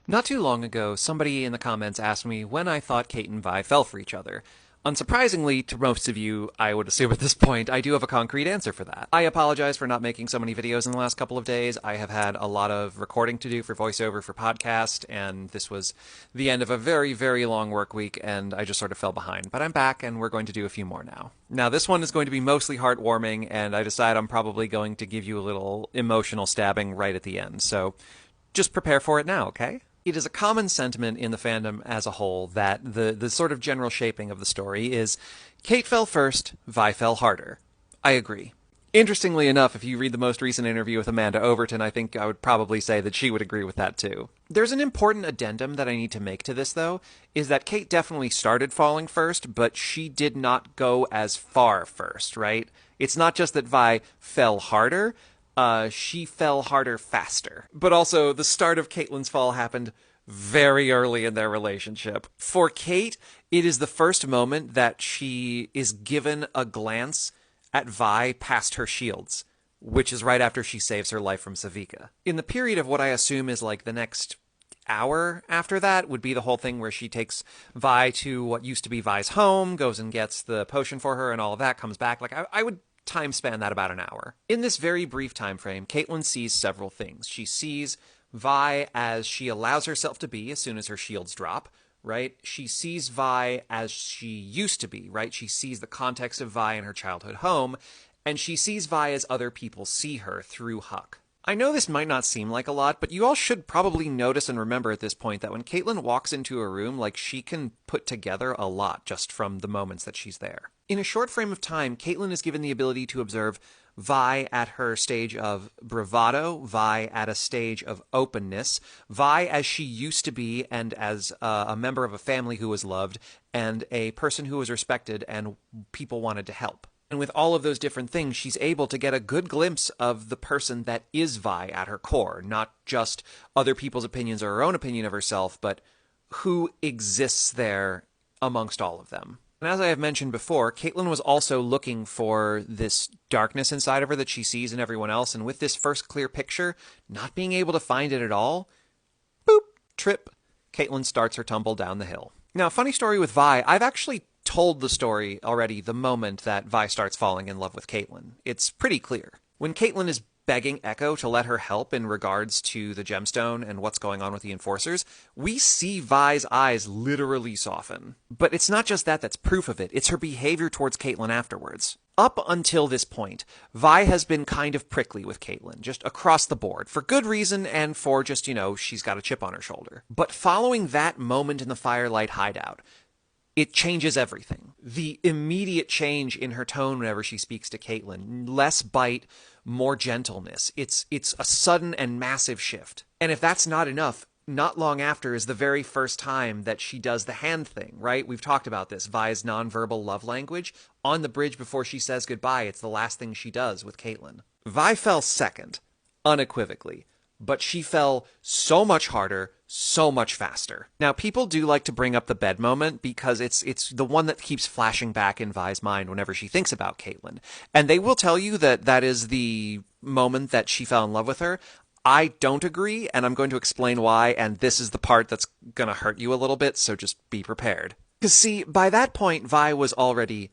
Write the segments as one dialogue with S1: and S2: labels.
S1: Not too long ago, somebody in the comments asked me when I thought Cait and Vi fell for each other. Unsurprisingly, to most of you, I would assume at this point, I do have a concrete answer for that. I apologize for not making so many videos in the last couple of days. I have had a lot of recording to do for voiceover for podcast, and this was the end of a very, very long work week, and I just sort of fell behind. But I'm back, and we're going to do a few more now. Now, this one is going to be mostly heartwarming, and I decide I'm probably going to give you a little emotional stabbing right at the end, so just prepare for it now, okay? It is a common sentiment in the fandom as a whole that the sort of general shaping of the story is Cait fell first, Vi fell harder. I agree. Interestingly enough, if you read the most recent interview with Amanda Overton, I think I would probably say that she would agree with that too. There's an important addendum that I need to make to this, though, is that Cait definitely started falling first, but she did not go as far first, right? It's not just that Vi fell harder, she fell harder faster. But also, the start of Caitlyn's fall happened very early in their relationship. For Cait, it is the first moment that she is given a glance at Vi past her shields, which is right after she saves her life from Savika. In the period of what I assume is like the next hour after that would be the whole thing where she takes Vi to what used to be Vi's home, goes and gets the potion for her and all of that, comes back. Like, I would time span that about an hour. In this very brief time frame, Caitlyn sees several things. She sees Vi as she allows herself to be as soon as her shields drop, right? She sees Vi as she used to be, right? She sees the context of Vi in her childhood home, and she sees Vi as other people see her through Huck. I know this might not seem like a lot, but you all should probably notice and remember at this point that when Caitlyn walks into a room, like, she can put together a lot just from the moments that she's there. In a short frame of time, Caitlyn is given the ability to observe Vi at her stage of bravado, Vi at a stage of openness, Vi as she used to be and as a member of a family who was loved, and a person who was respected and people wanted to help. And with all of those different things, she's able to get a good glimpse of the person that is Vi at her core, not just other people's opinions or her own opinion of herself, but who exists there amongst all of them. And as I have mentioned before, Caitlyn was also looking for this darkness inside of her that she sees in everyone else, and with this first clear picture, not being able to find it at all, boop, trip, Caitlyn starts her tumble down the hill. Now, funny story with Vi, I've actually told the story already the moment that Vi starts falling in love with Caitlyn. It's pretty clear. When Caitlyn is begging Echo to let her help in regards to the gemstone and what's going on with the enforcers, we see Vi's eyes literally soften. But it's not just that that's proof of it, it's her behavior towards Caitlyn afterwards. Up until this point, Vi has been kind of prickly with Caitlyn, just across the board, for good reason and for just, she's got a chip on her shoulder. But following that moment in the Firelight hideout, it changes everything. The immediate change in her tone whenever she speaks to Caitlyn, less bite, more gentleness. It's a sudden and massive shift. And if that's not enough, not long after is the very first time that she does the hand thing, right? We've talked about this, Vi's nonverbal love language. On the bridge before she says goodbye, it's the last thing she does with Caitlyn. Vi fell second, unequivocally. But she fell so much harder, so much faster. Now, people do like to bring up the bed moment because it's the one that keeps flashing back in Vi's mind whenever she thinks about Caitlyn. And they will tell you that that is the moment that she fell in love with her. I don't agree, and I'm going to explain why, and this is the part that's going to hurt you a little bit, so just be prepared. Because, see, by that point, Vi was already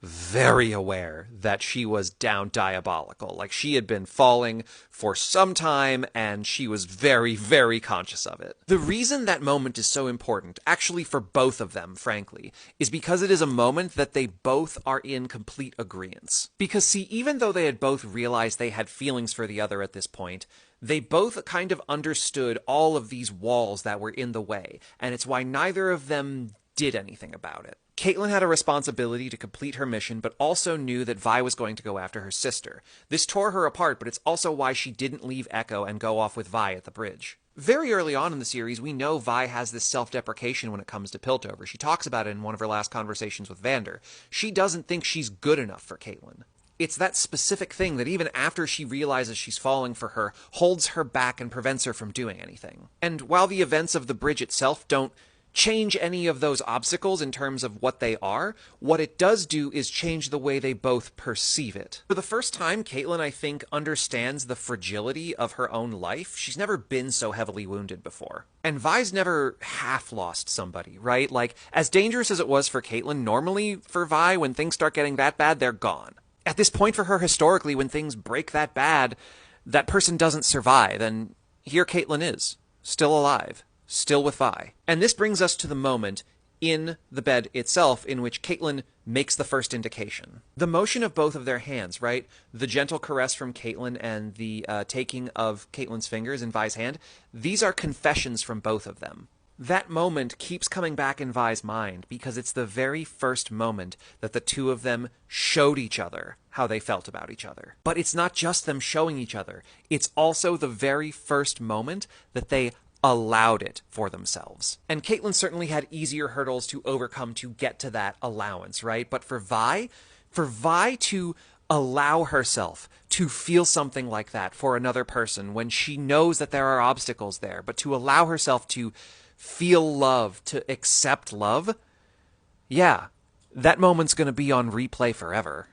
S1: very aware that she was down diabolical. Like, she had been falling for some time, and she was very, very conscious of it. The reason that moment is so important, actually for both of them, frankly, is because it is a moment that they both are in complete agreement. Because, see, even though they had both realized they had feelings for the other at this point, they both kind of understood all of these walls that were in the way, and it's why neither of them did anything about it. Caitlyn had a responsibility to complete her mission, but also knew that Vi was going to go after her sister. This tore her apart, but it's also why she didn't leave Echo and go off with Vi at the bridge. Very early on in the series, we know Vi has this self-deprecation when it comes to Piltover. She talks about it in one of her last conversations with Vander. She doesn't think she's good enough for Caitlyn. It's that specific thing that even after she realizes she's falling for her, holds her back and prevents her from doing anything. And while the events of the bridge itself don't change any of those obstacles in terms of what they are. What it does do is change the way they both perceive it. For the first time, Caitlin, I think, understands the fragility of her own life. She's never been so heavily wounded before. And Vi's never half lost somebody, right? Like, as dangerous as it was for Caitlin, normally for Vi, when things start getting that bad, they're gone. At this point for her, historically, when things break that bad, that person doesn't survive, and here Caitlin is, still alive, still with Vi. And this brings us to the moment in the bed itself in which Caitlin makes the first indication. The motion of both of their hands, right? The gentle caress from Caitlin and the taking of Caitlin's fingers in Vi's hand, these are confessions from both of them. That moment keeps coming back in Vi's mind because it's the very first moment that the two of them showed each other how they felt about each other. But it's not just them showing each other. It's also the very first moment that they allowed it for themselves. And Caitlin certainly had easier hurdles to overcome to get to that allowance, right? But for Vi to allow herself to feel something like that for another person when she knows that there are obstacles there, but to allow herself to feel love, to accept love, yeah, that moment's going to be on replay forever.